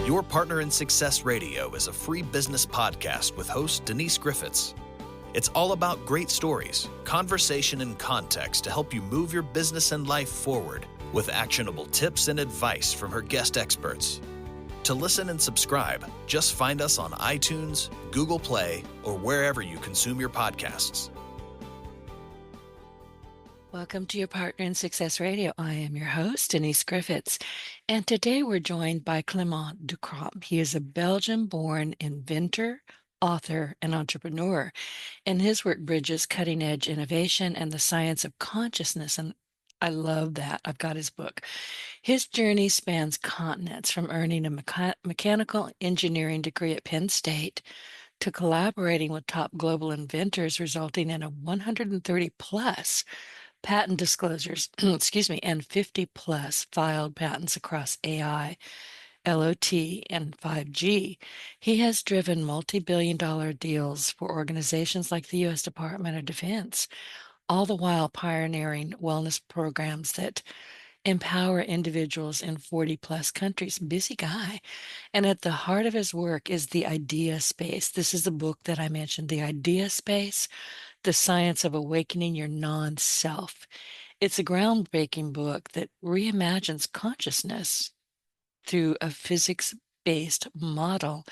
Your Partner in Success Radio is a free business podcast with host Denise Griffitts. It's all about great stories, conversation, and context to help you move your business and life forward with actionable tips and advice from her guest experts. To listen and subscribe, just find us on iTunes, Google Play, or wherever you consume your podcasts. Welcome to Your Partner in Success Radio. I am your host, Denise Griffitts, and today we're joined by Clément Decrop. He is a Belgium-born inventor, author, and entrepreneur, and his work bridges cutting-edge innovation and the science of consciousness, and I love that. I've got his book. His journey spans continents, from earning a mechanical engineering degree at Penn State to collaborating with top global inventors, resulting in a 130 plus patent disclosures, excuse me, and 50 plus filed patents across AI, LOT, and 5G. He has driven multi-billion dollar deals for organizations like the U.S. Department of Defense, all the while pioneering wellness programs that empower individuals in 40 plus countries. Busy guy. And at the heart of his work is the idea space. This is the book that I mentioned, The Idea Space, The Science of Awakening Your Non-Self. It's a groundbreaking book that reimagines consciousness through a physics-based model,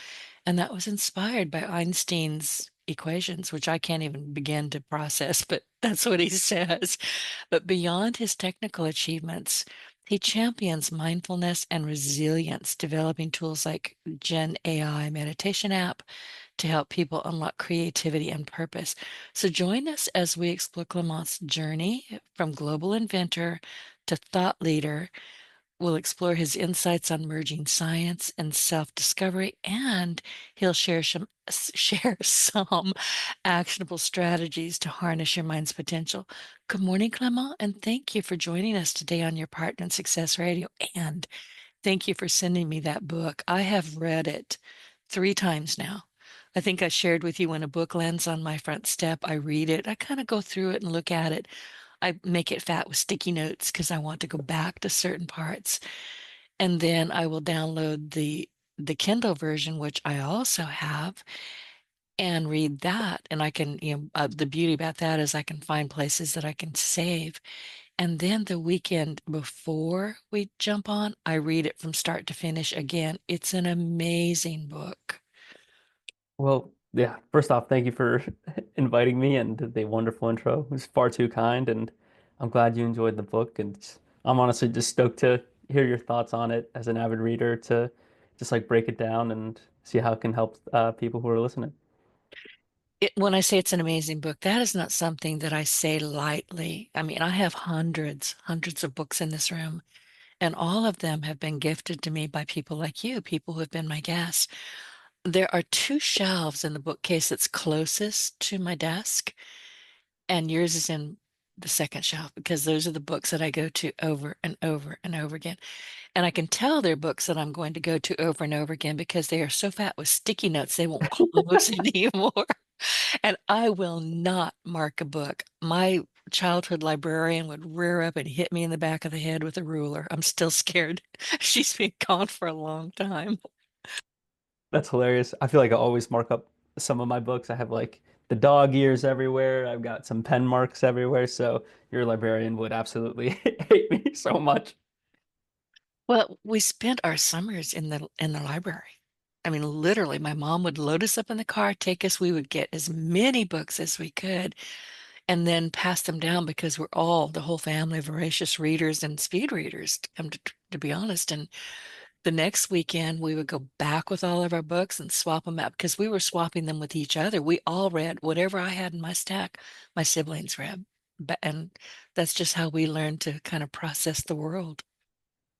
and that was inspired by Einstein's equations, which I can't even begin to process, but that's what he says. But beyond his technical achievements, he champions mindfulness and resilience, developing tools like GenAI meditation app to help people unlock creativity and purpose. So join us as we explore Clement's journey from global inventor to thought leader. We'll explore his insights on merging science and self-discovery, and he'll share some actionable strategies to harness your mind's potential. Good morning, Clement, and thank you for joining us today on Your Partner in Success Radio. And thank you for sending me that book. I have read it 3 times now. I think I shared with you, when a book lands on my front step, I read it. I kind of go through it and look at it. I make it fat with sticky notes because I want to go back to certain parts. And then I will download the Kindle version, which I also have, and read that. And I can, the beauty about that is I can find places that I can save. And then the weekend before we jump on, I read it from start to finish again. It's an amazing book. Well, yeah, first off, thank you for inviting me and the wonderful intro. It was far too kind, and I'm glad you enjoyed the book. And I'm honestly just stoked to hear your thoughts on it as an avid reader, to just like break it down and see how it can help people who are listening. When I say it's an amazing book, that is not something that I say lightly. I mean, I have hundreds of books in this room, and all of them have been gifted to me by people like you, people who have been my guests. There are 2 shelves in the bookcase that's closest to my desk, and yours is in the second shelf, because those are the books that I go to over and over and over again. And I can tell they're books that I'm going to go to over and over again because they are so fat with sticky notes, they won't close anymore. And I will not mark a book. My childhood librarian would rear up and hit me in the back of the head with a ruler. I'm still scared. She's been gone for a long time. That's hilarious. I feel like I always mark up some of my books. I have like the dog ears everywhere. I've got some pen marks everywhere. So your librarian would absolutely hate me so much. Well, we spent our summers in the library. I mean, literally, my mom would load us up in the car, take us. We would get as many books as we could, and then pass them down, because we're all, the whole family, voracious readers and speed readers, to be honest. And the next weekend, we would go back with all of our books and swap them out, because we were swapping them with each other. We all read whatever I had in my stack, my siblings read. And that's just how we learned to kind of process the world.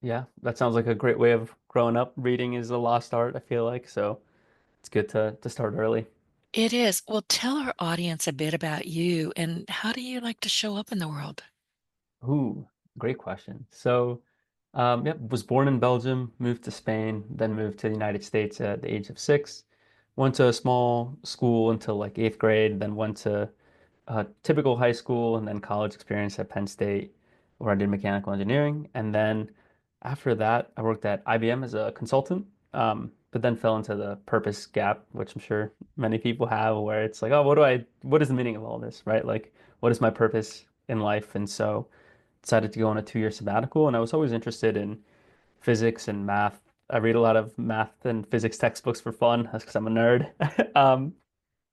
Yeah, that sounds like a great way of growing up. Reading is a lost art, I feel like, so it's good to start early. It is. Well, tell our audience a bit about you, and how do you like to show up in the world? Ooh, great question. So, yep, was born in Belgium, moved to Spain, then moved to the United States at the age of 6. Went to a small school until like 8th grade, then went to typical high school and then college experience at Penn State, where I did mechanical engineering. And then after that, I worked at IBM as a consultant. but then fell into the purpose gap, which I'm sure many people have, where it's like, oh, what is the meaning of all this, right? Like, what is my purpose in life? And so decided to go on a 2-year sabbatical, and I was always interested in physics and math. I read a lot of math and physics textbooks for fun. That's because I'm a nerd.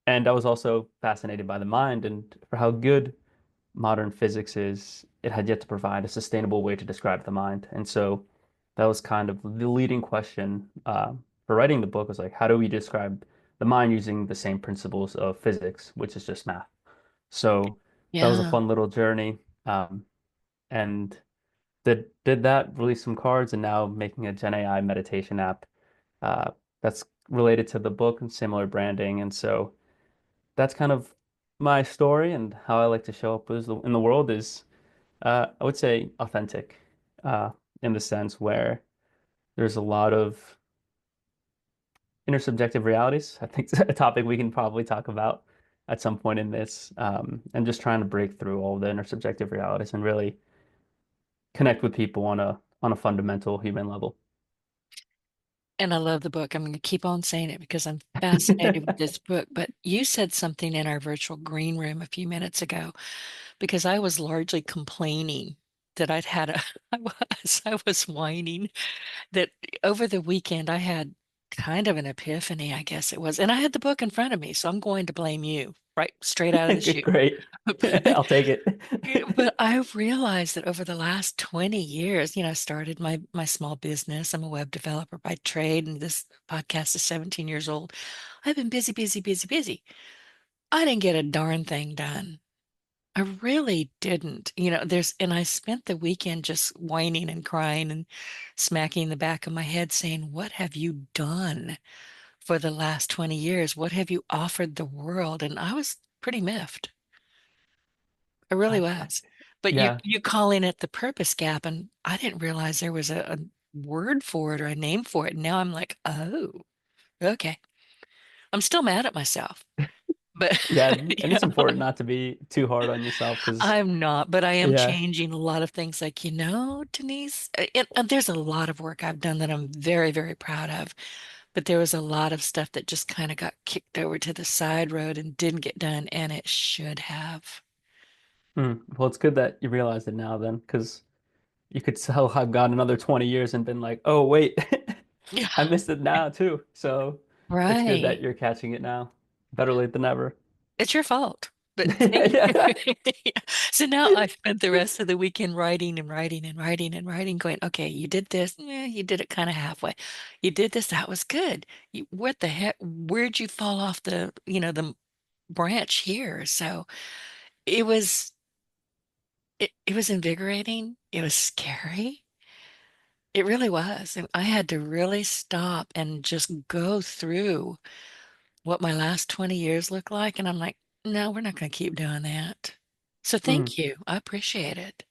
And I was also fascinated by the mind and for how good modern physics is. It had yet to provide a sustainable way to describe the mind. And so that was kind of the leading question for writing the book was like, how do we describe the mind using the same principles of physics, which is just math? So that was a Yeah. fun little journey. And did that, release some cards, and now making a Gen AI meditation app uh, that's related to the book and similar branding. And so that's kind of my story and how I like to show up in the world is I would say authentic uh, in the sense where there's a lot of intersubjective realities. I think it's a topic we can probably talk about at some point in this, and just trying to break through all the intersubjective realities and really connect with people on a fundamental human level. And I love the book. I'm going to keep on saying it because I'm fascinated with this book. But you said something in our virtual green room a few minutes ago because I was largely complaining that I'd had a, I was whining that over the weekend I had kind of an epiphany, I guess it was. And I had the book in front of me, so I'm going to blame you right straight out of the chute. Great. I'll take Yeah, it. but I've realized that over the last 20 years, I started my small business. I'm a web developer by trade, and this podcast is 17 years old. I've been busy, busy, busy, busy. I didn't get a darn thing done. I really didn't. And I spent the weekend just whining and crying and smacking the back of my head saying, "What have you done for the last 20 years? What have you offered the world?" And I was pretty miffed. I really I was. But you yeah. you calling it the purpose gap, and I didn't realize there was a word for it or a name for it. And now I'm like, oh, okay. I'm still mad at myself, but Yeah, and yeah, it's important not to be too hard on yourself because I'm not. But I am yeah. changing a lot of things. Like, Denise, and there's a lot of work I've done that I'm very, very proud of. But there was a lot of stuff that just kind of got kicked over to the side road and didn't get done, and it should have. Well, it's good that you realize it now then, because you could still have gone another 20 years and been like, oh, wait, Yeah, I missed it now too. So it's good that right. you're catching it now. Better late than never. It's your fault. But Yeah. so now I spent the rest of the weekend writing and writing and writing and writing, going, okay, you did this. Yeah, you did it kind of halfway. You did this. That was good. What the heck? Where'd you fall off the branch here? So it was, it was invigorating. It was scary. It really was. And I had to really stop and just go through what my last 20 years look like. And I'm like, no, we're not going to keep doing that. So Mm. thank you. I appreciate it.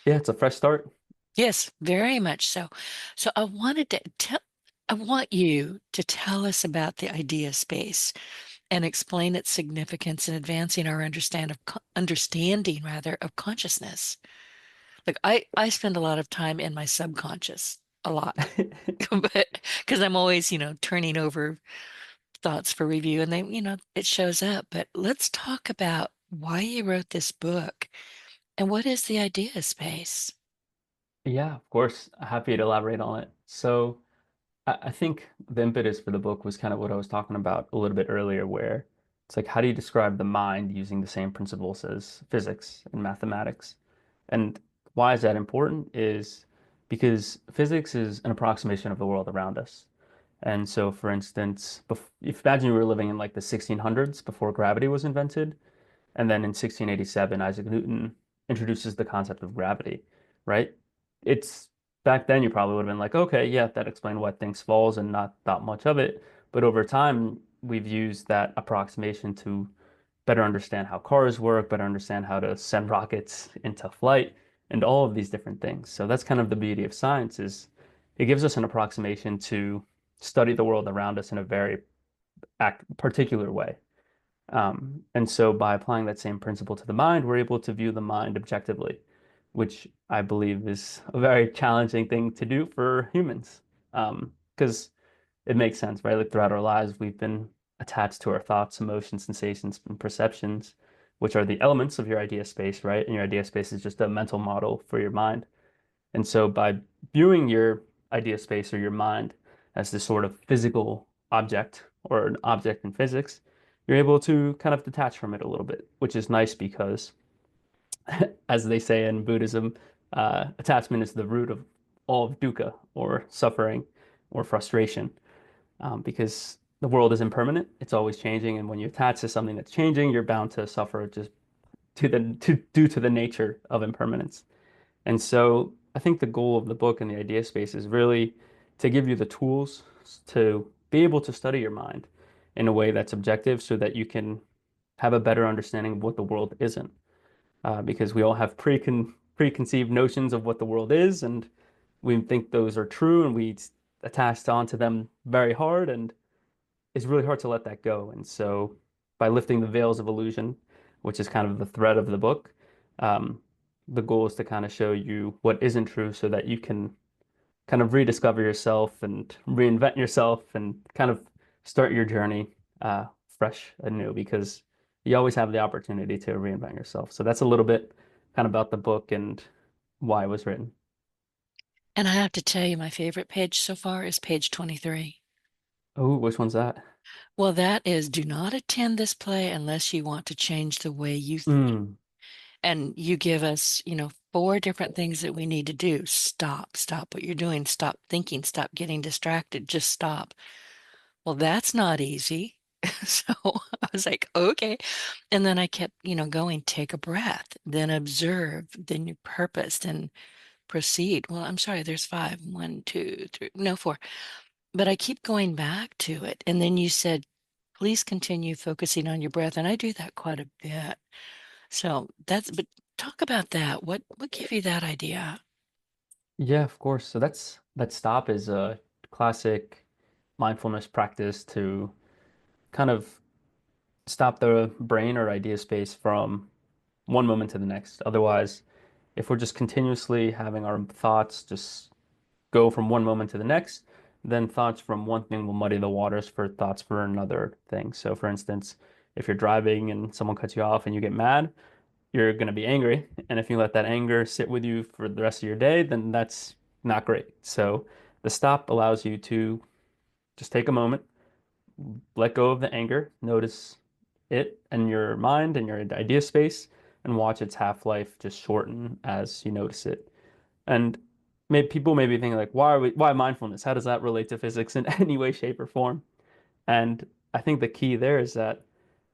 Yeah, it's a fresh start. Yes, very much so. So I want you to tell us about the idea space and explain its significance in advancing our understanding rather of consciousness. Like I spend a lot of time in my subconscious, a lot, but because I'm always, turning over thoughts for review and it shows up. But let's talk about why you wrote this book and what is the idea space? Yeah, of course. Happy to elaborate on it. So I think the impetus for the book was kind of what I was talking about a little bit earlier, where it's like, how do you describe the mind using the same principles as physics and mathematics? And why is that important? Is because physics is an approximation of the world around us. And so, for instance, if imagine you were living in like the 1600s before gravity was invented, and then in 1687, Isaac Newton introduces the concept of gravity, right? It's back then you probably would have been like, okay, yeah, that explained why things falls and not thought much of it. But over time, we've used that approximation to better understand how cars work, better understand how to send rockets into flight, and all of these different things. So that's kind of the beauty of science is it gives us an approximation to study the world around us in a very particular way. And so by applying that same principle to the mind, we're able to view the mind objectively, which I believe is a very challenging thing to do for humans. Because it makes sense, right? Like throughout our lives, we've been attached to our thoughts, emotions, sensations, and perceptions, which are the elements of your idea space, right? And your idea space is just a mental model for your mind. And so by viewing your idea space or your mind as this sort of physical object or an object in physics, you're able to kind of detach from it a little bit, which is nice because, as they say in Buddhism, attachment is the root of all of dukkha or suffering or frustration, because the world is impermanent, it's always changing, and when you attach to something that's changing, you're bound to suffer just due to the nature of impermanence. And so I think the goal of the book and the idea space is really to give you the tools to be able to study your mind in a way that's objective so that you can have a better understanding of what the world isn't. Because we all have preconceived notions of what the world is, and we think those are true, and we attach onto them very hard, and it's really hard to let that go. And so by lifting the veils of illusion, which is kind of the thread of the book, um, the goal is to kind of show you what isn't true so that you can kind of rediscover yourself and reinvent yourself and kind of start your journey uh, fresh and new, because you always have the opportunity to reinvent yourself. So that's a little bit kind of about the book and why it was written. And I have to tell you, my favorite page so far is page 23. Oh, which one's that? Well, that is do not attend this play unless you want to change the way you think. Mm, And you give us, four different things that we need to do. Stop what you're doing. Stop thinking. Stop getting distracted. Just stop. Well, that's not easy. So I was like, okay. And then I kept, going, take a breath, then observe, then your purpose, then proceed. Well, I'm sorry, there's five. One, two, three, no, four. But I keep going back to it. And then you said, please continue focusing on your breath. And I do that quite a bit. So but talk about that. What gave you that idea? yeah, of course. So that stop is a classic mindfulness practice to kind of stop the brain or idea space from one moment to the next. Otherwise, if we're just continuously having our thoughts just go from one moment to the next, then thoughts from one thing will muddy the waters for thoughts for another thing. So, for instance, if you're driving and someone cuts you off and you get mad, you're going to be angry. And if you let that anger sit with you for the rest of your day, then that's not great. So, the stop allows you to just take a moment, let go of the anger, notice it and your mind and your idea space, and watch its half-life just shorten as you notice it. And people may be thinking like, why mindfulness? How does that relate to physics in any way, shape, or form? And I think the key there is that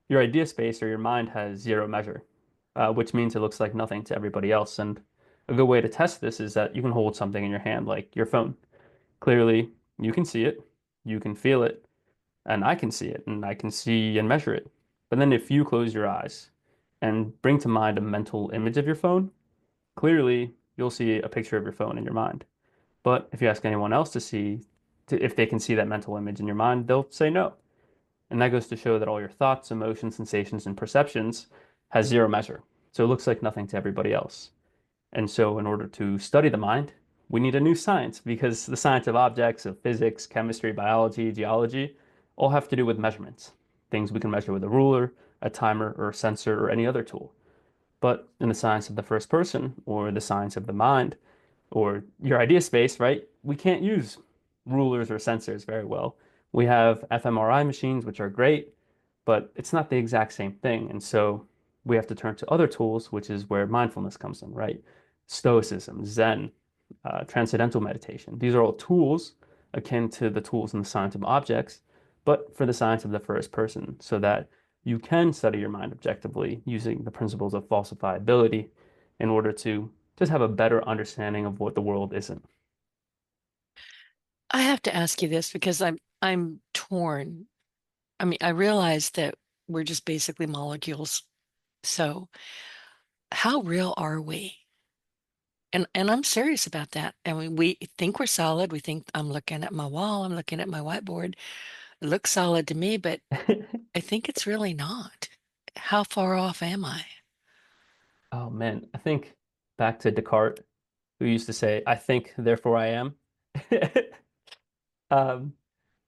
your idea space or your mind has zero measure, which means it looks like nothing to everybody else. And a good way to test this is that you can hold something in your hand, like your phone. Clearly, you can see it, you can feel it, and I can see it, and I can see and measure it. But then if you close your eyes and bring to mind a mental image of your phone, clearly you'll see a picture of your phone in your mind. But if you ask anyone else if they can see that mental image in your mind, they'll say no. And that goes to show that all your thoughts, emotions, sensations, and perceptions has zero measure. So it looks like nothing to everybody else. And so, in order to study the mind, we need a new science, because the science of objects, of physics, chemistry, biology, geology, all have to do with measurements. Things we can measure with a ruler, a timer, or a sensor, or any other tool. But in the science of the first person, or the science of the mind, or your idea space, right? We can't use rulers or sensors very well. We have fMRI machines, which are great, but it's not the exact same thing. And so we have to turn to other tools, which is where mindfulness comes in, right? Stoicism, Zen, transcendental meditation. These are all tools akin to the tools in the science of objects, but for the science of the first person, so that you can study your mind objectively using the principles of falsifiability in order to just have a better understanding of what the world isn't. I have to ask you this because I'm torn. I mean, I realize that we're just basically molecules. So how real are we? And I'm serious about that. And we think we're solid. We think I'm looking at my wall, I'm looking at my whiteboard. It looks solid to me, but I think it's really not. How far off am I? Oh man, I think back to Descartes, who used to say, "I think, therefore I am." Um,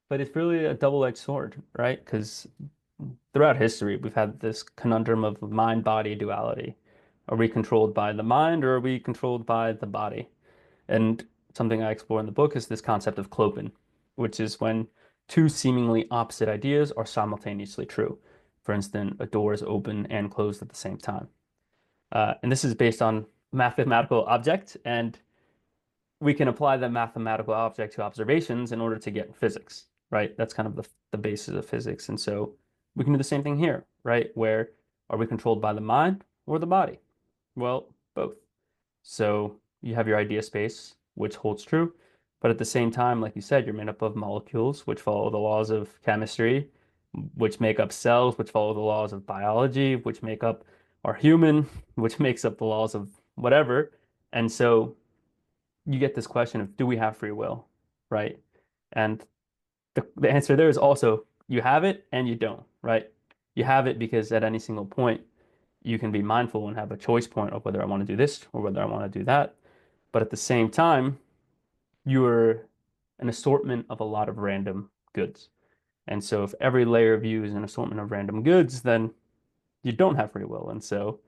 but it's really a double-edged sword, right? Because throughout history, we've had this conundrum of mind-body duality. Are we controlled by the mind or are we controlled by the body? And something I explore in the book is this concept of clopen, which is when two seemingly opposite ideas are simultaneously true. For instance, a door is open and closed at the same time. And this is based on mathematical object, and we can apply that mathematical object to observations in order to get physics, right? That's kind of the basis of physics. And so we can do the same thing here, right? Where are we controlled by the mind or the body? Well, both. So you have your idea space, which holds true. But at the same time, like you said, you're made up of molecules, which follow the laws of chemistry, which make up cells, which follow the laws of biology, which make up our human, which makes up the laws of whatever. And so you get this question of, do we have free will, right? And the answer there is also you have it and you don't, right? You have it because at any single point, you can be mindful and have a choice point of whether I want to do this or whether I want to do that. But at the same time, you're an assortment of a lot of random goods. And so if every layer of you is an assortment of random goods, then you don't have free will. And so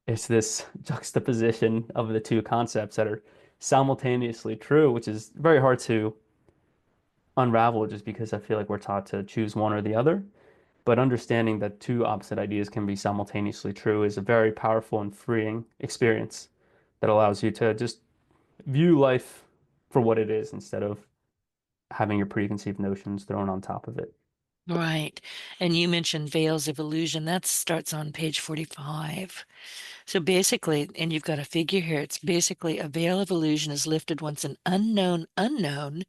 it's this juxtaposition of the two concepts that are simultaneously true, which is very hard to unravel just because I feel like we're taught to choose one or the other. But understanding that two opposite ideas can be simultaneously true is a very powerful and freeing experience that allows you to just view life for what it is instead of having your preconceived notions thrown on top of it. Right. And you mentioned veils of illusion. That starts on page 45. So basically, and you've got a figure here, it's basically a veil of illusion is lifted once an unknown unknown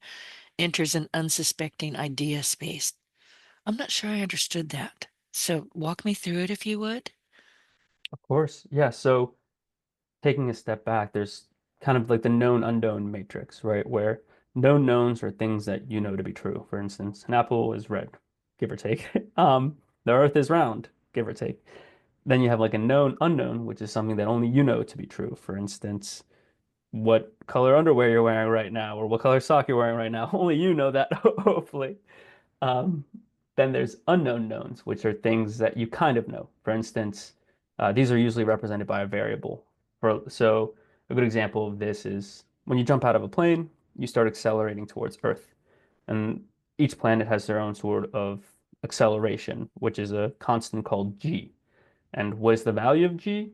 enters an unsuspecting idea space. I'm not sure I understood that. So walk me through it if you would. Of course. Yeah. So taking a step back, there's kind of like the known unknown matrix, right? Where known knowns are things that you know to be true. For instance, an apple is red, give or take. The earth is round, give or take. Then you have like a known unknown, which is something that only you know to be true. For instance, what color underwear you're wearing right now, or what color sock you're wearing right now. Only you know that, hopefully. Um, then there's unknown knowns, which are things that you kind of know. For instance, these are usually represented by a variable. So a good example of this is when you jump out of a plane, you start accelerating towards Earth. And each planet has their own sort of acceleration, which is a constant called g. And what is the value of g?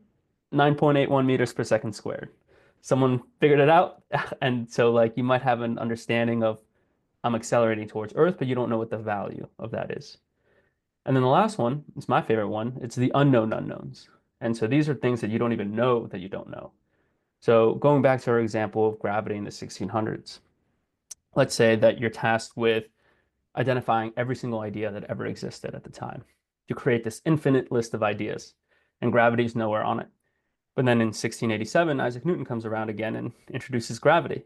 9.81 meters per second squared. Someone figured it out. And so like you might have an understanding of I'm accelerating towards Earth, but you don't know what the value of that is. And then the last one is my favorite one. It's the unknown unknowns. And so these are things that you don't even know that you don't know. So going back to our example of gravity in the 1600s, let's say that you're tasked with identifying every single idea that ever existed at the time. You create this infinite list of ideas, and gravity is nowhere on it. But then in 1687, Isaac Newton comes around again and introduces gravity.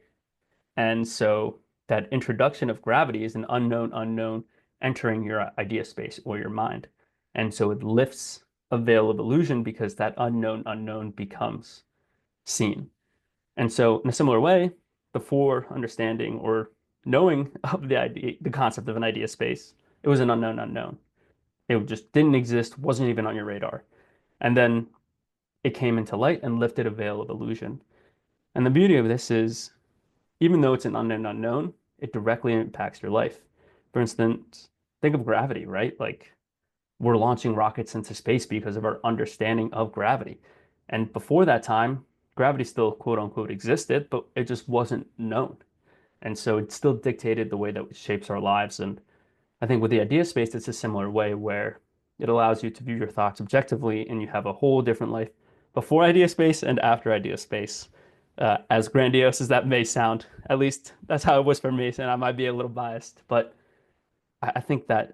And so that introduction of gravity is an unknown unknown entering your idea space or your mind. And so it lifts a veil of illusion because that unknown unknown becomes seen. And so in a similar way, before understanding or knowing of the idea, the concept of an idea space, it was an unknown unknown. It just didn't exist, wasn't even on your radar. And then it came into light and lifted a veil of illusion. And the beauty of this is even though it's an unknown unknown, it directly impacts your life. For instance, think of gravity, right? Like we're launching rockets into space because of our understanding of gravity. And before that time, gravity still quote unquote existed, but it just wasn't known. And so it still dictated the way that it shapes our lives. And I think with the idea space, it's a similar way where it allows you to view your thoughts objectively and you have a whole different life before idea space and after idea space. As grandiose as that may sound, at least that's how it was for me, and I might be a little biased, but I think that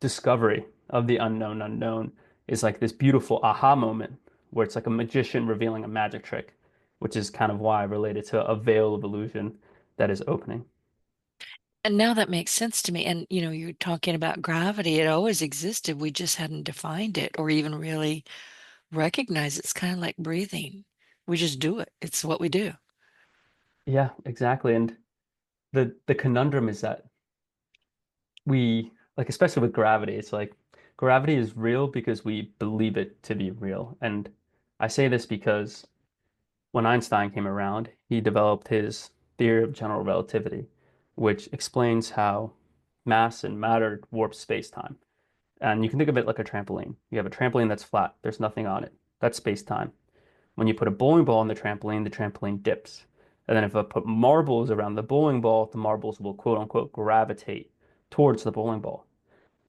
discovery of the unknown unknown is like this beautiful aha moment where it's like a magician revealing a magic trick, which is kind of why I related to a veil of illusion that is opening. And now that makes sense to me. And you're talking about gravity. It always existed. We just hadn't defined it or even really recognized it. It's kind of like breathing. We just do it. It's what we do. Yeah, exactly. And the conundrum is that we like, especially with gravity, it's like gravity is real because we believe it to be real. And I say this because when Einstein came around, he developed his theory of general relativity, which explains how mass and matter warp space-time. And you can think of it like a trampoline. You have a trampoline that's flat, there's nothing on it. That's space-time. When you put a bowling ball on the trampoline dips. And then if I put marbles around the bowling ball, the marbles will quote unquote gravitate towards the bowling ball.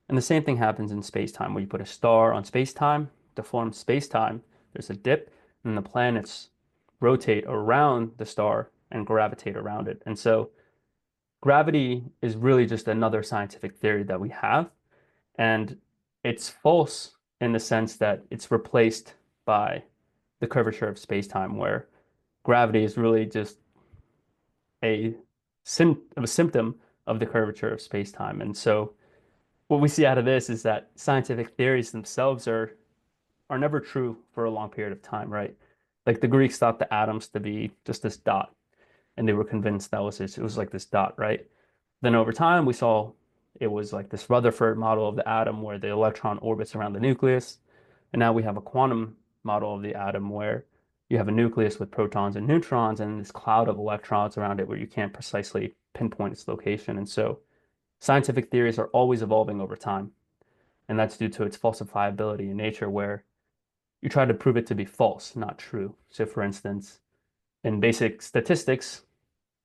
And the same thing happens in space-time, where you put a star on space-time, to form space-time, there's a dip, and the planets rotate around the star and gravitate around it. And so gravity is really just another scientific theory that we have, and it's false in the sense that it's replaced by the curvature of space-time, where gravity is really just a symptom of the curvature of space-time. And so what we see out of this is that scientific theories themselves are never true for a long period of time, right? Like the Greeks thought the atoms to be just this dot, and they were convinced that it was like this dot, right? Then over time, we saw it was like this Rutherford model of the atom where the electron orbits around the nucleus. And now we have a quantum model of the atom where you have a nucleus with protons and neutrons and this cloud of electrons around it where you can't precisely pinpoint its location. And so scientific theories are always evolving over time. And that's due to its falsifiability in nature, where you try to prove it to be false, not true. So, for instance, in basic statistics,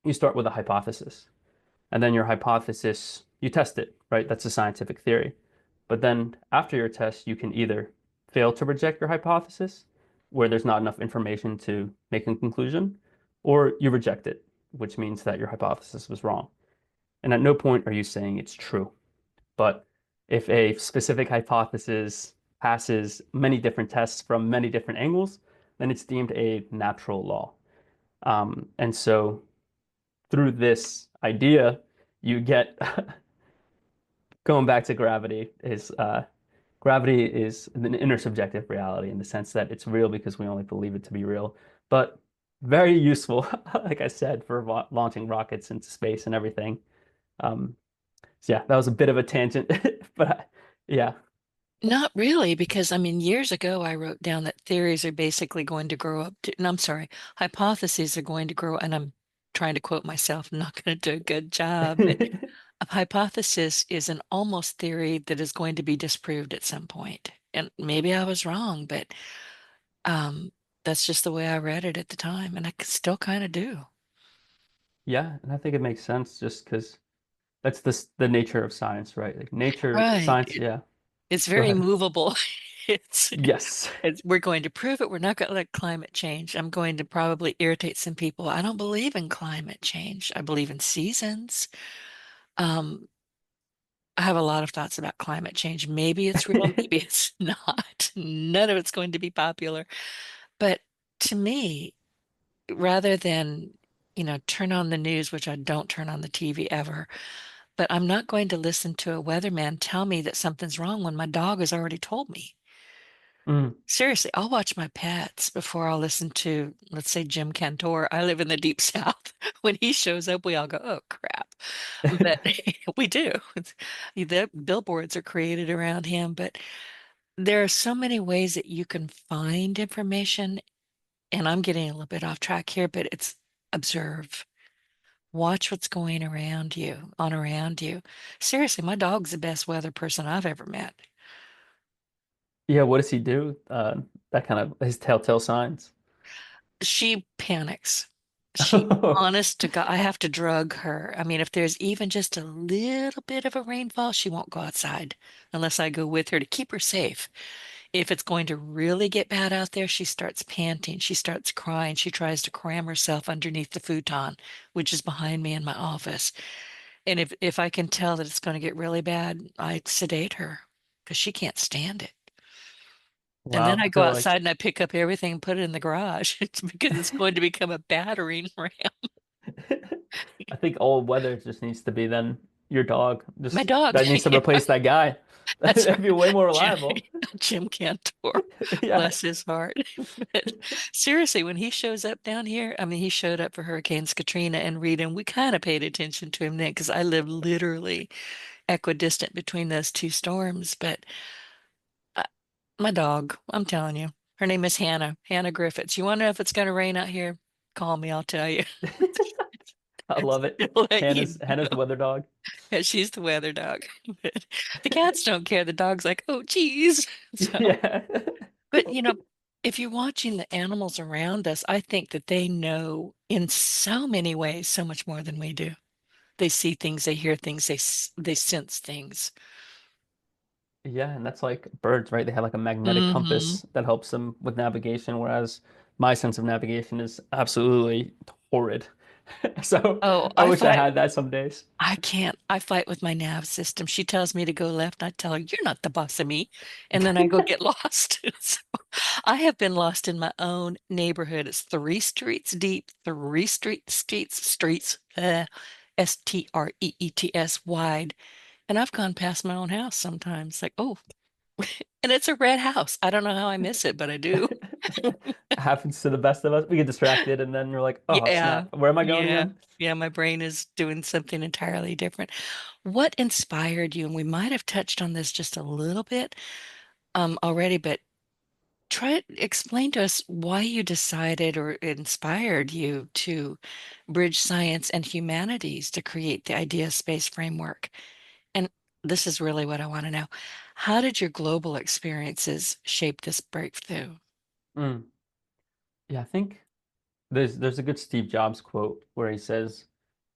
you start with a hypothesis, and then your hypothesis, you test it, right? That's a scientific theory. But then after your test, you can either fail to reject your hypothesis, where there's not enough information to make a conclusion, or you reject it, which means that your hypothesis was wrong. And at no point are you saying it's true. But if a specific hypothesis passes many different tests from many different angles, then it's deemed a natural law. And so through this idea, you get going back to gravity is an intersubjective reality in the sense that it's real because we only believe it to be real, but very useful, like I said, for launching rockets into space and everything. Um, so yeah, that was a bit of a tangent, but yeah. Not really, because I mean, years ago, I wrote down that theories are basically going to grow up to, and I'm sorry, hypotheses are going to grow, and I'm trying to quote myself, I'm not going to do a good job, but a hypothesis is an almost theory that is going to be disproved at some point. And maybe I was wrong, but um, that's just the way I read it at the time, and I still kind of do. Yeah, and I think it makes sense just because that's the nature of science, right? Like nature, Right. science, yeah. It's Go very ahead. movable. It's, Yes. we're going to prove it. We're not going to let climate change. I'm going to probably irritate some people. I don't believe in climate change. I believe in seasons. Um, I have a lot of thoughts about climate change. Maybe it's real, maybe it's not. None of it's going to be popular. But to me, rather than, turn on the news, which I don't turn on the TV ever, but I'm not going to listen to a weatherman tell me that something's wrong when my dog has already told me. Mm. Seriously, I'll watch my pets before I'll listen to, let's say, Jim Cantor. I live in the deep south. When he shows up, we all go, oh, crap. But we do. The billboards are created around him, but there are so many ways that you can find information. And I'm getting a little bit off track here, but it's observe. Watch what's going around you. Seriously, my dog's the best weather person I've ever met. Yeah, what does he do? That kind of his telltale signs. She panics. She, honest to God, I have to drug her. I mean, if there's even just a little bit of a rainfall, she won't go outside unless I go with her to keep her safe. If it's going to really get bad out there, she starts panting. She starts crying. She tries to cram herself underneath the futon, which is behind me in my office. And if I can tell that it's going to get really bad, I sedate her because she can't stand it. And then Wow, I I go feel like outside and I pick up everything and put it in the garage. It's because it's going to become a battering ram. I think all weather just needs to be then your dog. My Just dog, that needs to yeah, replace that guy. that's That'd be way right. more Jim, reliable. Jim Cantor, Yeah. bless his heart. But seriously, when he shows up down here, I mean, he showed up for Hurricanes Katrina and Rita, and we kind of paid attention to him then because I live literally equidistant between those two storms. But uh, my dog, I'm telling you, her name is Hannah Griffitts. You want to know if it's going to rain out here? Call me, I'll tell you. I love it. I'll let you Hannah's the know. weather dog. Yeah, she's the weather dog. But the cats don't care. The dog's like, oh, geez. So, Yeah. but if you're watching the animals around us, I think that they know in so many ways so much more than we do. They see things, they hear things, they sense things. Yeah, and that's like birds, right? They have like a magnetic Hmm. compass that helps them with navigation, whereas my sense of navigation is absolutely horrid. So Oh, I wish I had that some days. I can't. I fight with my nav system. She tells me to go left, and I tell her, "You're not the boss of me." And then I go get lost. So I have been lost in my own neighborhood. It's 3 streets deep, 3 streets, streets, wide. And I've gone past my own house sometimes, like, oh, and it's a red house. I don't know how I miss it, but I do. Happens to the best of us. We get distracted and then we're like, oh, Yeah. snap. Where am I going Yeah. again? Yeah, my brain is doing something entirely different. What inspired you? And we might have touched on this just a little bit already, but explain to us why you decided or inspired you to bridge science and humanities to create the idea space framework. And this is really what I want to know. How did your global experiences shape this breakthrough? Mm. Yeah, I think there's a good Steve Jobs quote where he says,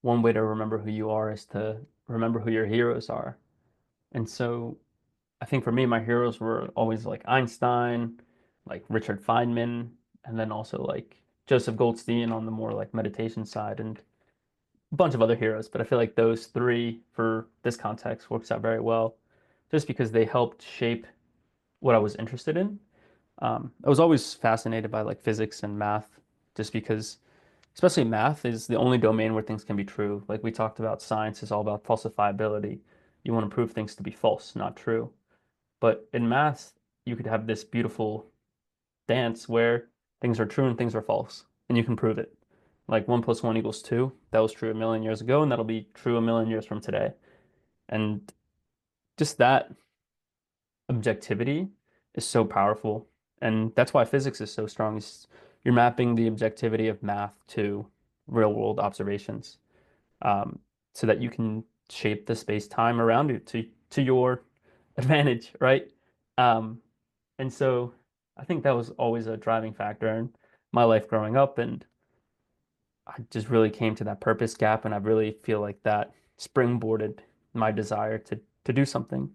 one way to remember who you are is to remember who your heroes are. And so I think for me, my heroes were always like Einstein, like Richard Feynman, and then also like Joseph Goldstein on the more like meditation side and a bunch of other heroes. But I feel like those three for this context works out very well just because they helped shape what I was interested in. I was always fascinated by like physics and math just because especially math is the only domain where things can be true. Like we talked about, science is all about falsifiability. You want to prove things to be false, not true. But in math, you could have this beautiful dance where things are true and things are false, and you can prove it. Like 1 + 1 = 2. That was true a million years ago, and that'll be true a million years from today. And just that objectivity is so powerful. And that's why physics is so strong. You're mapping the objectivity of math to real world observations, um, so that you can shape the space time around you to your advantage, right? Um, And so I think that was always a driving factor in my life growing up. And I just really came to that purpose gap. And I really feel like that springboarded my desire to do something.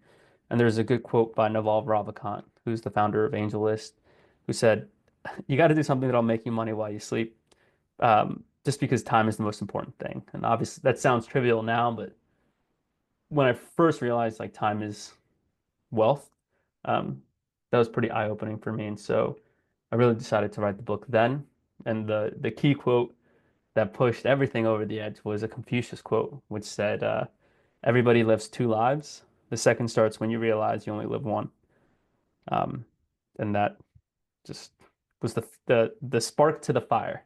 And there's a good quote by Naval Ravikant, who's the founder of AngelList, who said, you got to do something that'll make you money while you sleep, just because time is the most important thing. And obviously that sounds trivial now, but when I first realized like time is wealth, um, that was pretty eye-opening for me. And so I really decided to write the book then. And the key quote that pushed everything over the edge was a Confucius quote, which said, "Everybody lives two lives. The second starts when you realize you only live one." Um, and that just was the spark to the fire.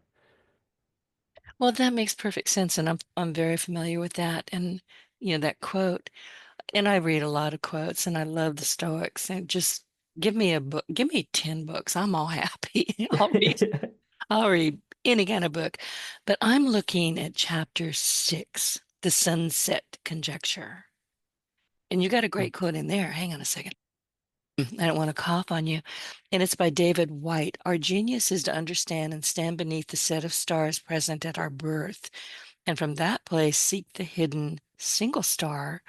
Well, that makes perfect sense, and I'm very familiar with that. And that quote. And I read a lot of quotes, and I love the Stoics. And just give me a book, give me 10 books. I'm all happy. I'll read any kind of book. But I'm looking at chapter 6, the sunset conjecture. And you got a great quote in there. Hang on a second. I don't want to cough on you. And it's by David White. Our genius is to understand and stand beneath the set of stars present at our birth, and from that place seek the hidden single star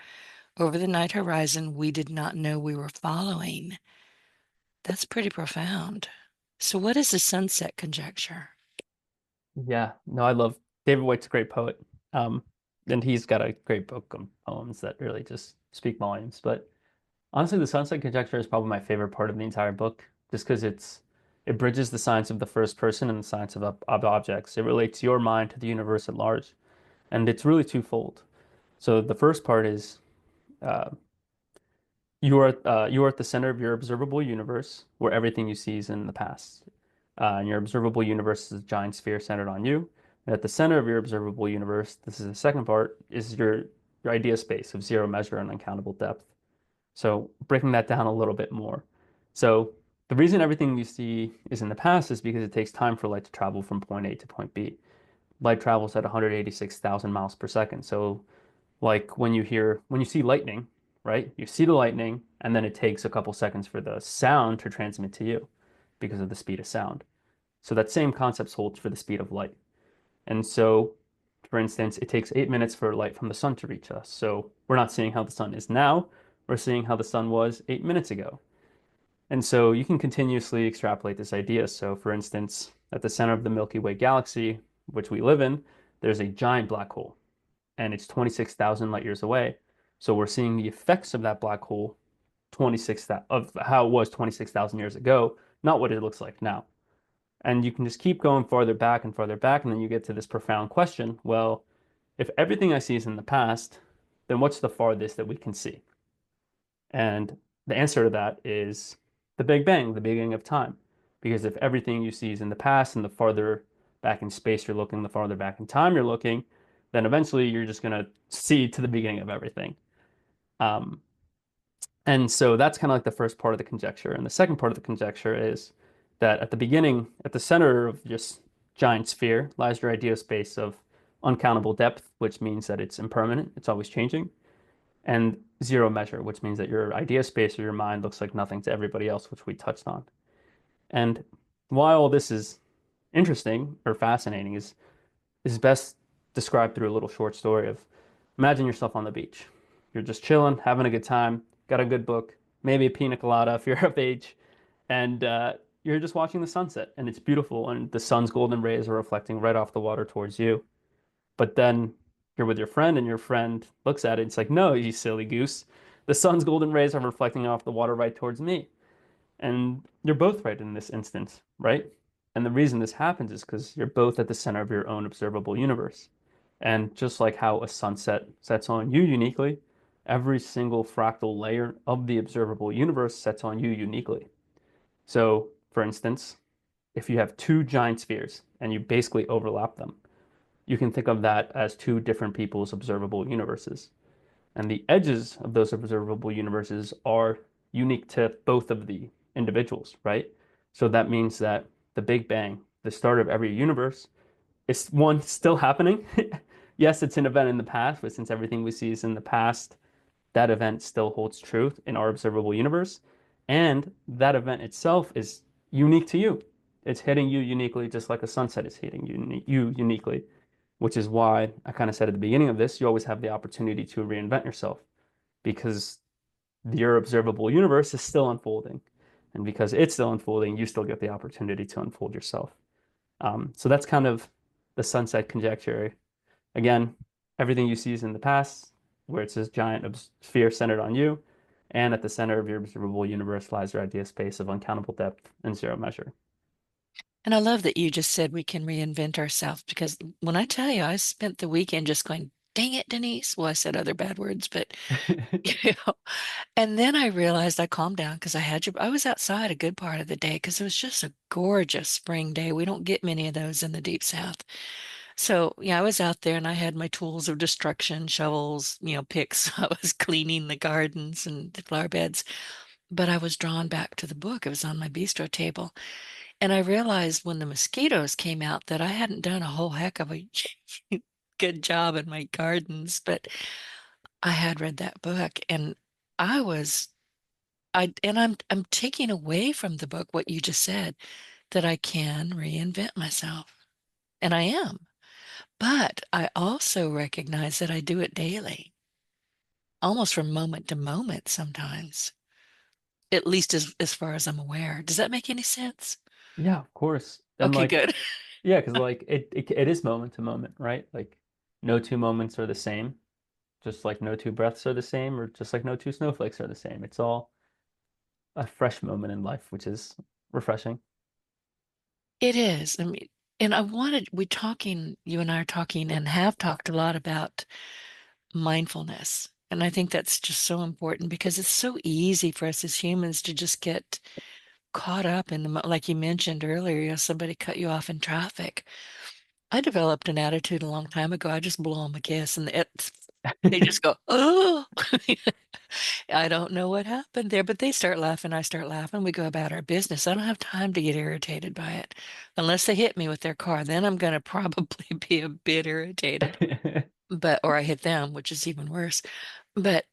over the night horizon we did not know we were following. That's pretty profound. So, what is the sunset conjecture? Yeah, no, I love David White's a great poet. Um, and he's got a great book of poems that really just speak volumes. But honestly, the sunset conjecture is probably my favorite part of the entire book, just because it bridges the science of the first person and the science of objects. It relates your mind to the universe at large, and it's really twofold. So the first part is uh, you are at the center of your observable universe, where everything you see is in the past. And your observable universe is a giant sphere centered on you. And at the center of your observable universe, this is the second part, is your idea space of zero measure and uncountable depth. So breaking that down a little bit more. So the reason everything you see is in the past is because it takes time for light to travel from point A to point B. Light travels at 186,000 miles per second. So like when you see lightning, right? You see the lightning and then it takes a couple seconds for the sound to transmit to you because of the speed of sound. So that same concept holds for the speed of light. And so, for instance, it takes 8 minutes for light from the sun to reach us. So we're not seeing how the sun is now, we're seeing how the sun was 8 minutes ago. And so you can continuously extrapolate this idea. So, for instance, at the center of the Milky Way galaxy, which we live in, there's a giant black hole, and it's 26,000 light years away. So we're seeing the effects of that black hole 26 of how it was 26,000 years ago, not what it looks like now. And you can just keep going farther back, and then you get to this profound question. Well, if everything I see is in the past, then what's the farthest that we can see? And the answer to that is the Big Bang, the beginning of time. Because if everything you see is in the past and the farther back in space you're looking, the farther back in time you're looking, then eventually you're just going to see to the beginning of everything. Um, and so that's kind of like the first part of the conjecture. And the second part of the conjecture is that at the beginning, at the center of this giant sphere, lies your idea space of uncountable depth, which means that it's impermanent, it's always changing, and zero measure, which means that your idea space or your mind looks like nothing to everybody else, which we touched on. And why all this is interesting or fascinating is best described through a little short story of imagine yourself on the beach. You're just chilling, having a good time, got a good book, maybe a pina colada if you're of age, and you're just watching the sunset, and it's beautiful, and the sun's golden rays are reflecting right off the water towards you. But then you're with your friend, and your friend looks at it. It's like, no, you silly goose. The sun's golden rays are reflecting off the water right towards me. And you're both right in this instance, right? And the reason this happens is because you're both at the center of your own observable universe. And just like how a sunset sets on you uniquely, every single fractal layer of the observable universe sets on you uniquely. So, for instance, if you have two giant spheres and you basically overlap them, you can think of that as two different people's observable universes. And the edges of those observable universes are unique to both of the individuals, right? So that means that the Big Bang, the start of every universe, is one still happening. Yes, it's an event in the past, but since everything we see is in the past, that event still holds truth in our observable universe. And that event itself is unique to you. It's hitting you uniquely, just like a sunset is hitting you uniquely, which is why I kind of said at the beginning of this, you always have the opportunity to reinvent yourself because your observable universe is still unfolding. And because it's still unfolding, you still get the opportunity to unfold yourself. So that's kind of the sunset conjecture. Again, everything you see is in the past, where it's this giant sphere centered on you. And at the center of your observable universe lies your idea space of uncountable depth and zero measure. And I love that you just said we can reinvent ourselves because when I tell you, I spent the weekend just going, dang it, Denise. Well, I said other bad words, but you know, and then I realized I calmed down because I was outside a good part of the day because it was just a gorgeous spring day. We don't get many of those in the deep south. So, yeah, I was out there and I had my tools of destruction, shovels, picks. I was cleaning the gardens and the flower beds, but I was drawn back to the book. It was on my bistro table. And I realized when the mosquitoes came out that I hadn't done a whole heck of a good job in my gardens, but I had read that book and I was I'm taking away from the book what you just said, that I can reinvent myself. And I am. But I also recognize that I do it daily, almost from moment to moment sometimes, at least as far as I'm aware. Does that make any sense? Yeah, of course. And Okay, like, good. yeah, because like it is moment to moment, right? Like no two moments are the same, just like no two breaths are the same, or just like no two snowflakes are the same. It's all a fresh moment in life, which is refreshing. It is. I mean, and you and I are talking and have talked a lot about mindfulness. And I think that's just so important because it's so easy for us as humans to just get caught up in like you mentioned earlier, somebody cut you off in traffic. I developed an attitude a long time ago. I just blow them a kiss and They just go, oh, I don't know what happened there, but they start laughing. I start laughing. We go about our business. I don't have time to get irritated by it unless they hit me with their car. Then I'm going to probably be a bit irritated, or I hit them, which is even worse. But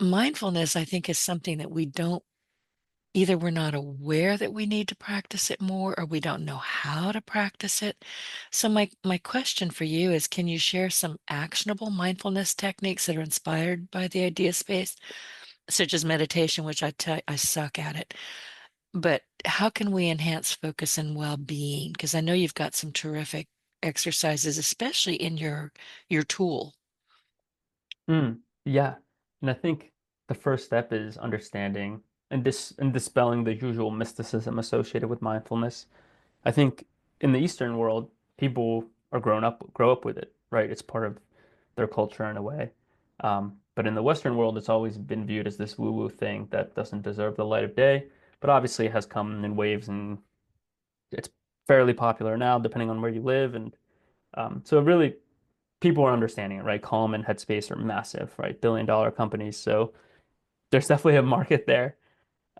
mindfulness, I think, is something that we don't either we're not aware that we need to practice it more or we don't know how to practice it. So my question for you is, can you share some actionable mindfulness techniques that are inspired by the idea space, such as meditation, which I suck at it. But how can we enhance focus and well-being? Because I know you've got some terrific exercises, especially in your tool. Yeah. And I think the first step is understanding and dispelling the usual mysticism associated with mindfulness. I think in the Eastern world, people are grow up with it, right? It's part of their culture in a way. But in the Western world, it's always been viewed as this woo-woo thing that doesn't deserve the light of day. But obviously, it has come in waves, and it's fairly popular now, depending on where you live. And so, really, people are understanding it, right? Calm and Headspace are massive, right? Billion-dollar companies. So there's definitely a market there.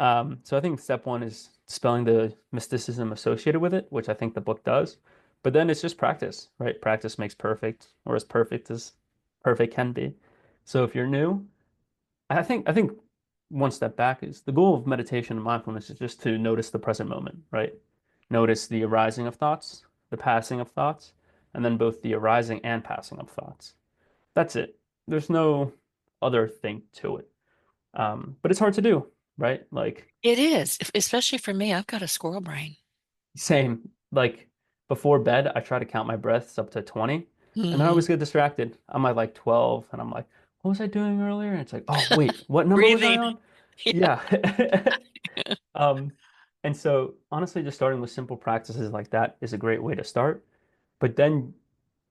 So I think step one is dispelling the mysticism associated with it, which I think the book does. But then it's just practice, right? Practice makes perfect, or as perfect as perfect can be. So if you're new, I think one step back is the goal of meditation and mindfulness is just to notice the present moment, right? Notice the arising of thoughts, the passing of thoughts, and then both the arising and passing of thoughts. That's it. There's no other thing to it. But it's hard to do, right? Like It is, especially for me. I've got a squirrel brain. same, like before bed, I try to count my breaths up to 20, and then I Hmm. always get distracted. I'm at like 12, and I'm like, what was I doing earlier? And it's like, oh, wait, what number was I Breathing. on? Yeah. Yeah. Um, and so honestly, just starting with simple practices like that is a great way to start. But then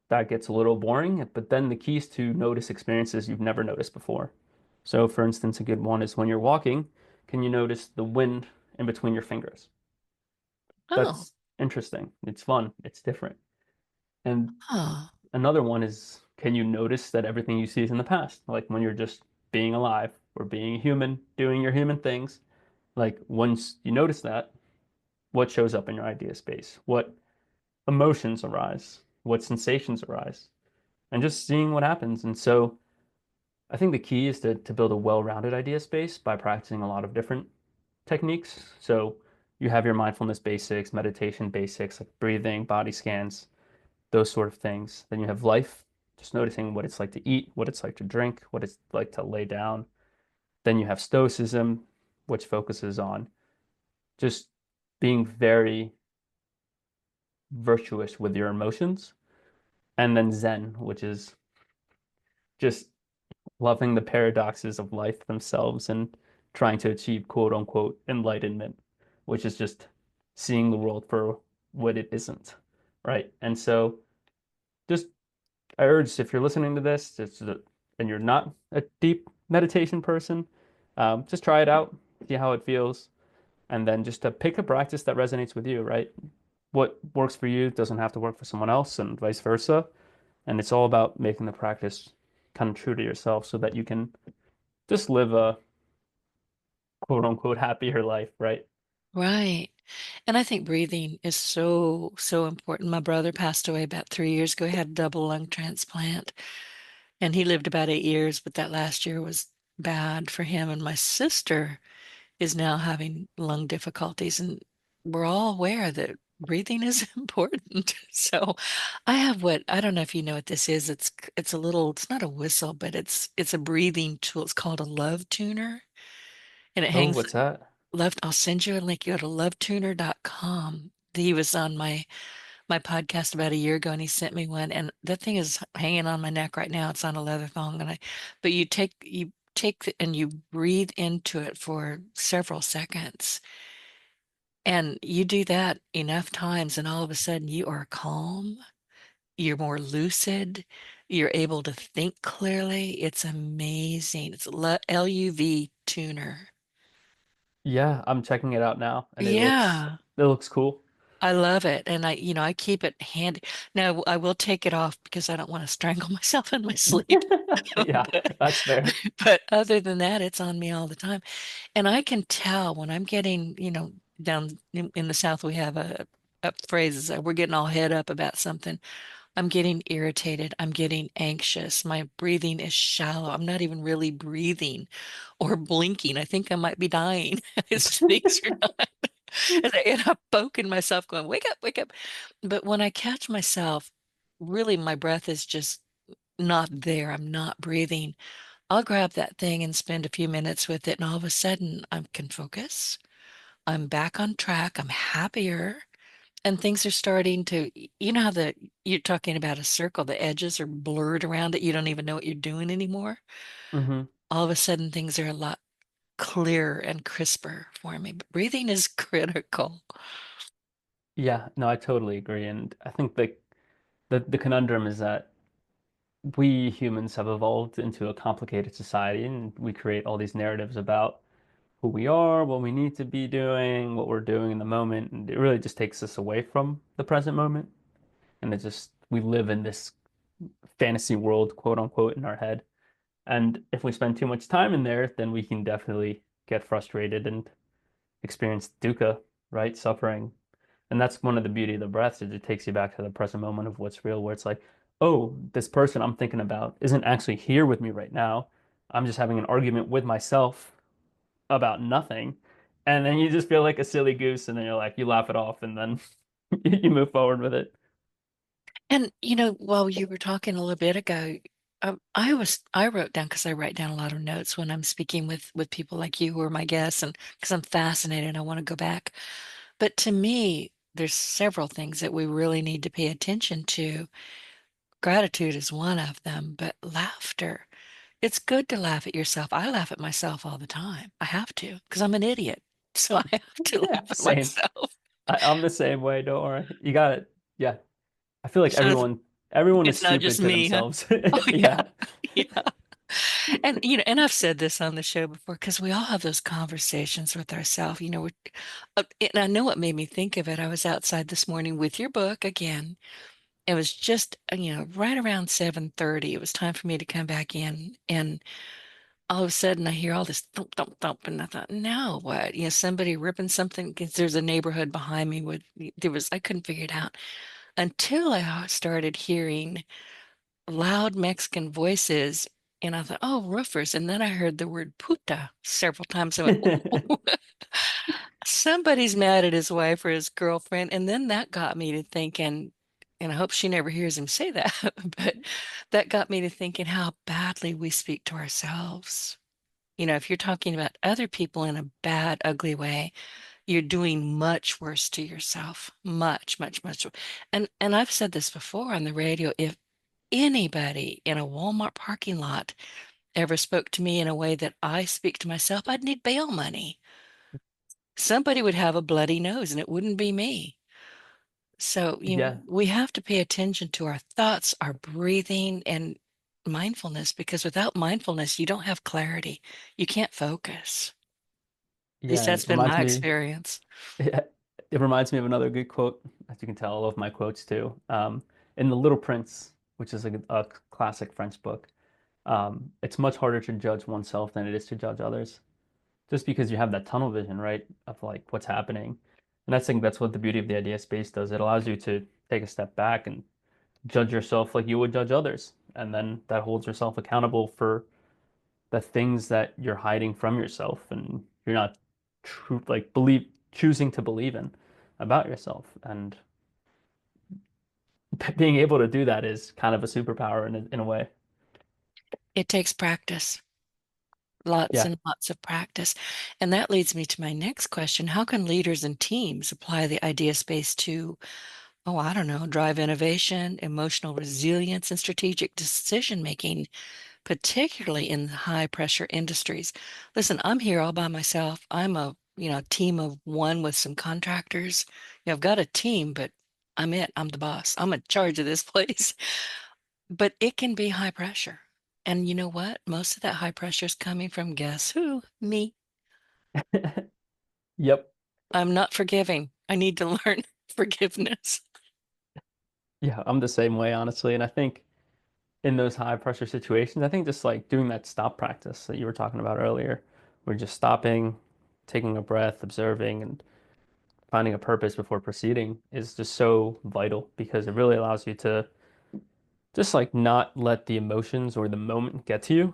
that gets a little boring. But then the key is to notice experiences you've never noticed before. So for instance, a good one is when you're walking, can you notice the wind in between your fingers? Oh, That's interesting. It's fun. It's different. And oh, another one is, can you notice that everything you see is in the past? Like when you're just being alive or being a human, doing your human things. Like once you notice that, what shows up in your idea space? What emotions arise? What sensations arise? And just seeing what happens. And so I think the key is to build a well-rounded idea space by practicing a lot of different techniques. So you have your mindfulness basics, meditation basics, like breathing, body scans, those sort of things. Then you have life, just noticing what it's like to eat, what it's like to drink, what it's like to lay down. Then you have stoicism, which focuses on just being very virtuous with your emotions. And then Zen, which is just loving the paradoxes of life themselves and trying to achieve quote unquote enlightenment, which is just seeing the world for what it isn't. Right. And so just I urge if you're listening to this, and you're not a deep meditation person, just try it out, see how it feels, and then just to pick a practice that resonates with you, right? What works for you doesn't have to work for someone else, and vice versa. And it's all about making the practice kind of true to yourself so that you can just live a quote unquote happier life, right? right. And I think breathing is so, so important. My brother passed away about 3 years ago. He had a double lung transplant, and he lived about 8 years, but that last year was bad for him. And my sister is now having lung difficulties, and we're all aware that breathing is important. So I have what I don't know if you know what this is. It's a little, it's not a whistle, but it's a breathing tool. It's called a love tuner, and it Oh, hangs what's that? love. I'll send you a link. You go to lovetuner.com. He was on my podcast about a year ago, and he sent me one, and that thing is hanging on my neck right now. It's on a leather thong, but and you breathe into it for several seconds, and you do that enough times, and all of a sudden you are calm, you're more lucid, you're able to think clearly. It's amazing. It's LUV tuner. Yeah, I'm checking it out now, and Yeah. it looks cool. I love it. And I keep it handy. Now, I will take it off because I don't want to strangle myself in my sleep. Yeah, But, that's fair. but other than that, it's on me all the time. And I can tell when I'm getting, down in the South, we have a phrase, we're getting all head up about something. I'm getting irritated. I'm getting anxious. My breathing is shallow. I'm not even really breathing or blinking. I think I might be dying. It's things are not. And I'm poking myself, going, wake up, wake up. But when I catch myself, really my breath is just not there. I'm not breathing. I'll grab that thing and spend a few minutes with it, and all of a sudden I can focus. I'm back on track. I'm happier. And things are starting to, how you're talking about a circle, the edges are blurred around it. You don't even know what you're doing anymore. Hmm. All of a sudden, things are a lot clearer and crisper for me. But breathing is critical. Yeah, no, I totally agree. And I think the conundrum is that we humans have evolved into a complicated society, and we create all these narratives about who we are, what we need to be doing, what we're doing in the moment, and it really just takes us away from the present moment. And it just we live in this fantasy world, quote unquote, in our head. And if we spend too much time in there, then we can definitely get frustrated and experience dukkha, right? Suffering. And that's one of the beauty of the breath is it takes you back to the present moment of what's real, where it's like, oh, this person I'm thinking about isn't actually here with me right now. I'm just having an argument with myself about nothing. And then you just feel like a silly goose, and then you're like, you laugh it off, and then you move forward with it. And while you were talking a little bit ago, I wrote down because I write down a lot of notes when I'm speaking with people like you who are my guests, and because I'm fascinated, I want to go back. But to me, there's several things that we really need to pay attention to. Gratitude is one of them, but laughter. It's good to laugh at yourself. I laugh at myself all the time. I have to because I'm an idiot. So I have to Yeah, laugh at same. myself. I'm the same way. Don't worry. You got it. Yeah. I feel like So everyone is it's not stupid just to me, huh? themselves. Oh yeah. Yeah. Yeah. And I've said this on the show before because we all have those conversations with ourselves. And I know what made me think of it. I was outside this morning with your book again. It was just, right around 7:30. It was time for me to come back in, and all of a sudden I hear all this thump, thump, thump, and I thought, now what? Somebody ripping something because there's a neighborhood behind me I couldn't figure it out until I started hearing loud Mexican voices. And I thought, oh, roofers. And then I heard the word puta several times. I went, oh, somebody's mad at his wife or his girlfriend. And then that got me to thinking, and I hope she never hears him say that, but that got me to thinking how badly we speak to ourselves. If you're talking about other people in a bad, ugly way, you're doing much worse to yourself. Much, much, much. And I've said this before on the radio. If anybody in a Walmart parking lot ever spoke to me in a way that I speak to myself, I'd need bail money. Somebody would have a bloody nose and it wouldn't be me. So, Yeah. we have to pay attention to our thoughts, our breathing, and mindfulness because without mindfulness, you don't have clarity. You can't focus. At least Yeah. And that's been my experience. it reminds me of another good quote. As you can tell, I love my quotes too. In The Little Prince, which is a classic French book, it's much harder to judge oneself than it is to judge others. Just because you have that tunnel vision, right, of like what's happening. And I think that's what the beauty of the idea space does. It allows you to take a step back and judge yourself like you would judge others. And then that holds yourself accountable for the things that you're hiding from yourself and you're not true like believe choosing to believe in about yourself. And being able to do that is kind of a superpower in a way. It takes practice, lots Yeah. and lots of practice. And that leads me to my next question. How can leaders and teams apply the idea space to, oh, I don't know, drive innovation, emotional resilience, and strategic decision making, particularly in high pressure industries? Listen, I'm here all by myself. I'm a, team of one with some contractors. I've got a team, but I'm it. I'm the boss. I'm in charge of this place. But it can be high pressure. And you know what? Most of that high pressure is coming from guess who? Me. Yep. I'm not forgiving. I need to learn. forgiveness. Yeah, I'm the same way, honestly. And I think in those high pressure situations, I think just like doing that stop practice that you were talking about earlier, we're just stopping, taking a breath, observing, and finding a purpose before proceeding is just so vital because it really allows you to just like not let the emotions or the moment get to you,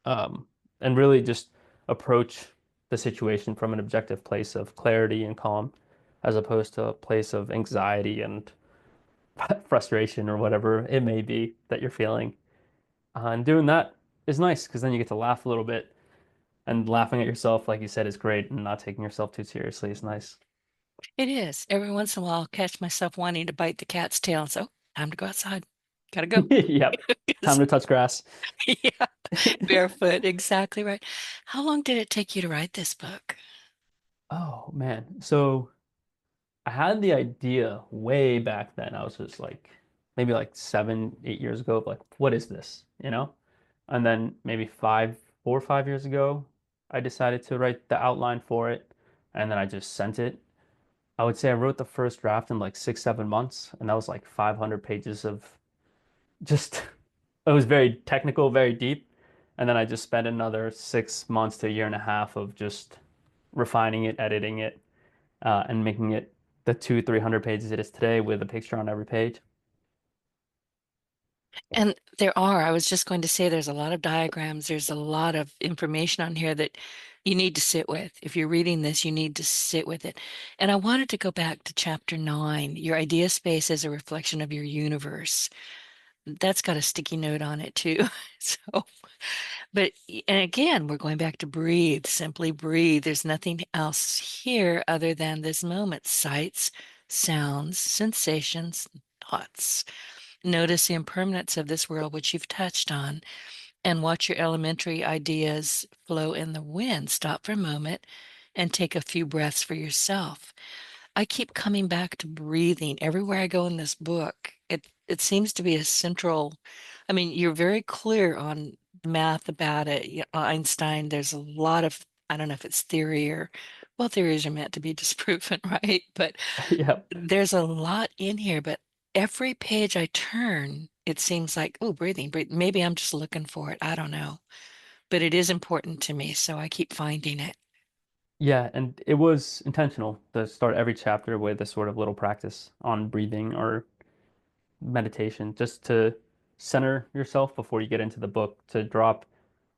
um, and really just approach the situation from an objective place of clarity and calm, as opposed to a place of anxiety and frustration or whatever it may be that you're feeling. And doing that is nice because then you get to laugh a little bit, and laughing at yourself, like you said, is great, and not taking yourself too seriously is nice. It is. Every once in a while, I'll catch myself wanting to bite the cat's tail and say, oh, time to go outside. Gotta go. Yep. Time 'Cause- to touch grass. yeah, barefoot. Exactly right. How long did it take you to write this book? Oh man. So I had the idea way back then. I was just like maybe like 7, 8 years ago of like, what is this? And then maybe 4 or 5 years ago, I decided to write the outline for it. And then I just sent it. I would say I wrote the first draft in like 6, 7 months, and that was like 500 pages of just, it was very technical, very deep. And then I just spent another 6 months to a year and a half of just refining it, editing it, and making it the 300 pages it is today with a picture on every page. And I was just going to say, there's a lot of diagrams, there's a lot of information on here that you need to sit with. If you're reading this, you need to sit with it. And I wanted to go back to chapter 9, your idea space is a reflection of your universe. That's got a sticky note on it too. So, and again, we're going back to breathe, simply breathe. There's nothing else here other than this moment, sights, sounds, sensations, thoughts. Notice the impermanence of this world, which you've touched on, and watch your elementary ideas flow in the wind. Stop for a moment and take a few breaths for yourself. I keep coming back to breathing everywhere I go in this book. It seems to be a central, I mean, you're very clear on math about it. Einstein, there's a lot of, I don't know if it's theory or, well, theories are meant to be disproven, right? But Yep. there's a lot in here, but every page I turn, it seems like, oh, breathing, breathe. Maybe I'm just looking for it. I don't know. But it is important to me, so I keep finding it. Yeah, and it was intentional to start every chapter with a sort of little practice on breathing or meditation, just to center yourself before you get into the book, to drop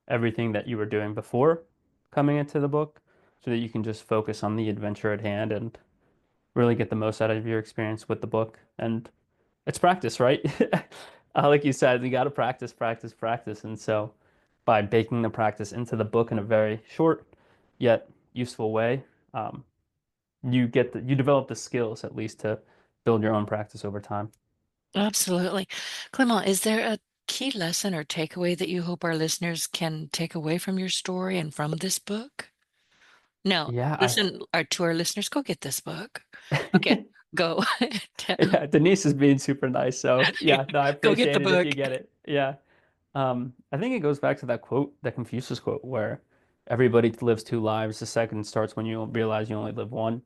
everything that you were doing before coming into the book, so that you can just focus on the adventure at hand and really get the most out of your experience with the book. And it's practice, right? Like you said, you got to practice, practice, practice. And so by baking the practice into the book in a very short yet useful way, um, you develop the skills at least to build your own practice over time. Absolutely. Clement, is there a key lesson or takeaway that you hope our listeners can take away from your story and from this book? No, Yeah, listen, to our listeners, go get this book. Okay, go. yeah, Denise is being super nice. So yeah, no, I Go get the appreciate it if book. you get it. Yeah. I think it goes back to that quote, that Confucius quote, where everybody lives two lives. The second starts when you realize you only live one.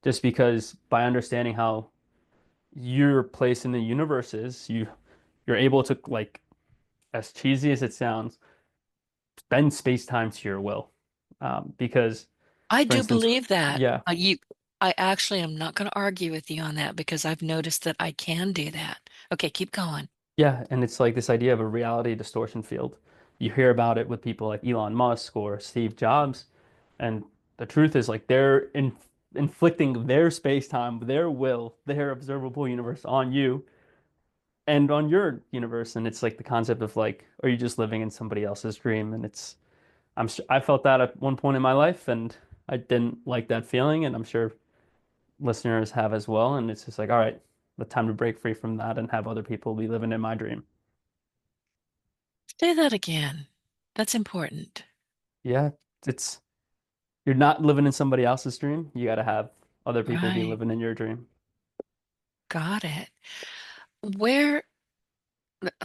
Just because by understanding how your place in the universe is, you're able to, like, as cheesy as it sounds, bend space-time to your will. Because, I for do instance, believe that. yeah, I actually am not going to argue with you on that because I've noticed that I can do that. Okay, keep going. yeah, and it's like this idea of a reality distortion field. You hear about it with people like Elon Musk or Steve Jobs, and the truth is like they're inflicting their space-time, their will, their observable universe on you and on your universe. And it's like the concept of like, are you just living in somebody else's dream? And I felt that at one point in my life, and I didn't like that feeling, and I'm sure listeners have as well. And it's just like, all right, the time to break free from that and have other people be living in my dream. Say that again. That's important. Yeah, it's you're not living in somebody else's dream. You got to have other people be Right. living in your dream. Got it. Where,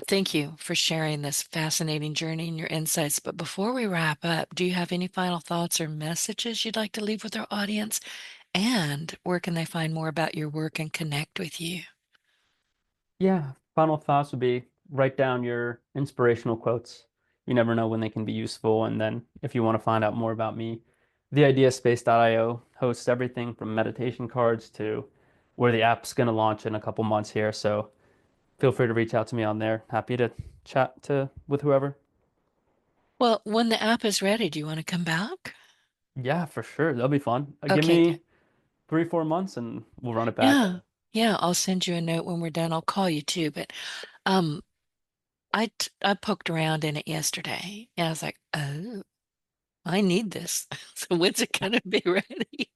thank you for sharing this fascinating journey and your insights. But before we wrap up, do you have any final thoughts or messages you'd like to leave with our audience? And where can they find more about your work and connect with you? Yeah, final thoughts would be write down your inspirational quotes. You never know when they can be useful. And then if you want to find out more about me, theideaspace.io hosts everything from meditation cards to where the app's going to launch in a couple months here. So feel free to reach out to me on there. Happy to chat to with whoever. Well, when the app is ready, do you want to come back? Yeah, for sure. That'll be fun. Give Okay, good. me 3, 4 months and we'll run it back. Yeah. Yeah, I'll send you a note when we're done. I'll call you too, but um I poked around in it yesterday and I was like, "Oh, I need this." So when's it gonna be ready?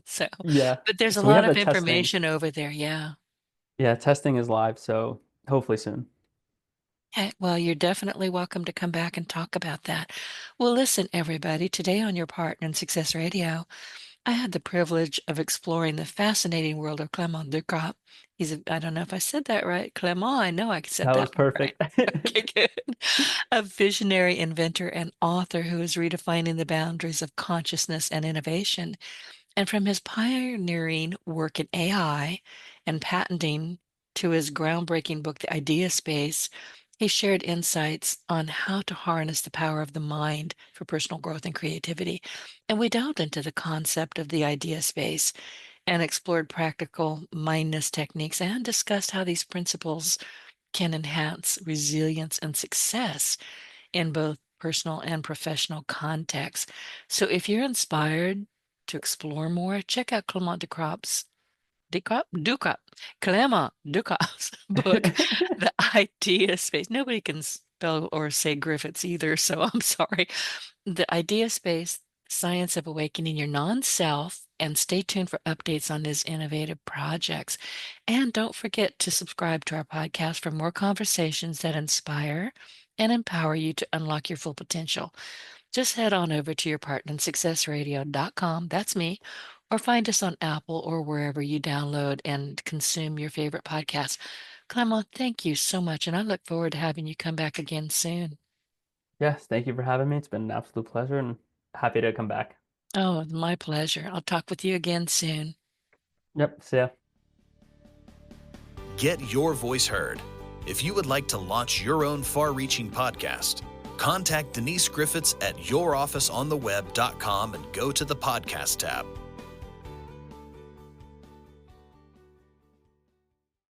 So, Yeah. but there's a So we lot have the of testing. information over there. Yeah. Yeah, testing is live, so hopefully soon. Okay, well, you're definitely welcome to come back and talk about that. Well, listen, everybody, today on Your Partner in Success Radio, I had the privilege of exploring the fascinating world of Clément Decrop. I don't know if I said that right. Clément, I know I said That was that one right. perfect. Okay, good. A visionary inventor and author who is redefining the boundaries of consciousness and innovation. And from his pioneering work in AI and patenting to his groundbreaking book, The Idea Space, he shared insights on how to harness the power of the mind for personal growth and creativity. And we delved into the concept of the idea space and explored practical mindness techniques and discussed how these principles can enhance resilience and success in both personal and professional contexts. So if you're inspired to explore more, check out Clement Decrop's book, The Idea Space. Nobody can spell or say Griffiths either, so I'm sorry. The Idea Space, Science of Awakening Your Non-Self, and stay tuned for updates on his innovative projects. And don't forget to subscribe to our podcast for more conversations that inspire and empower you to unlock your full potential. Just head on over to yourpartnersuccessradio.com, that's me, or find us on Apple or wherever you download and consume your favorite podcasts. Clement, thank you so much, and I look forward to having you come back again soon. Yes, thank you for having me. It's been an absolute pleasure and happy to come back. Oh, my pleasure. I'll talk with you again soon. Yep, see ya. Get your voice heard. If you would like to launch your own far-reaching podcast, contact Denise Griffitts at yourofficeontheweb.com and go to the podcast tab.